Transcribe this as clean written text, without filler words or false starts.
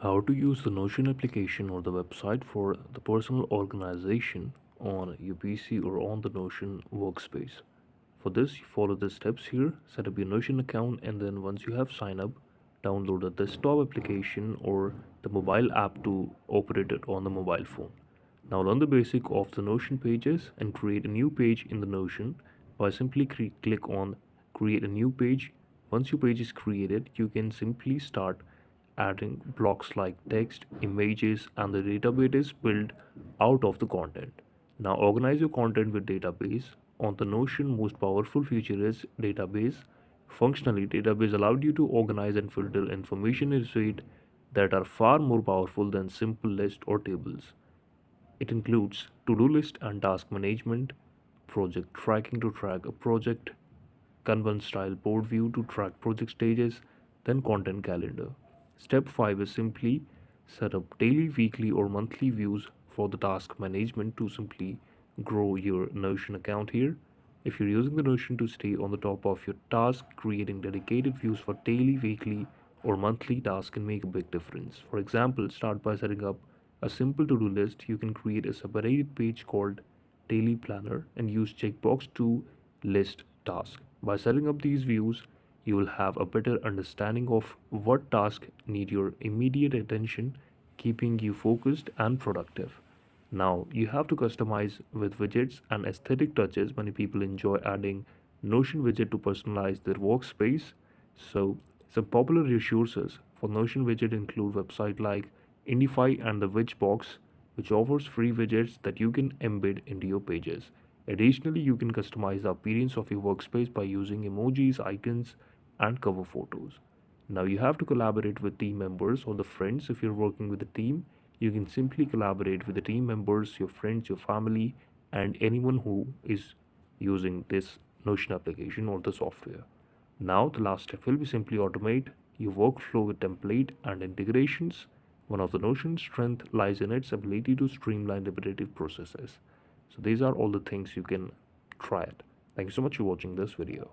How to use the Notion application or the website for the personal organization on your PC or on the Notion workspace. For this, you follow the steps here, set up your Notion account, and then once you have signed up, download the desktop application or the mobile app to operate it on the mobile phone. Now learn the basic of the Notion pages and create a new page in the Notion by simply click on create a new page. Once your page is created, you can simply start adding blocks like text, images, and the database is built out of the content. Now organize your content with database. On the Notion, most powerful feature is database. Functionally, database allowed you to organize and filter information in suite that are far more powerful than simple lists or tables. It includes to-do list and task management, project tracking to track a project, Kanban style board view to track project stages, then content calendar. Step 5 is simply set up daily, weekly, or monthly views for the task management to simply grow your Notion account here. If you're using the Notion to stay on the top of your task, creating dedicated views for daily, weekly, or monthly tasks can make a big difference. For example, start by setting up a simple to do list. You can create a separated page called Daily Planner and use checkbox to list tasks. By setting up these views, you will have a better understanding of what tasks need your immediate attention, keeping you focused and productive. Now, you have to customize with widgets and aesthetic touches. Many people enjoy adding Notion widget to personalize their workspace. So, some popular resources for Notion widget include websites like Indify and the Witchbox, which offers free widgets that you can embed into your pages. Additionally, you can customize the appearance of your workspace by using emojis, icons, and cover photos. Now, you have to collaborate with team members or the friends. If you're working with a team, you can simply collaborate with the team members, your friends, your family, and anyone who is using this Notion application or the software. Now, the last step will be simply automate your workflow with template and integrations. One of the Notion's strength lies in its ability to streamline repetitive processes. So these are all the things you can try it. Thank you so much for watching this video.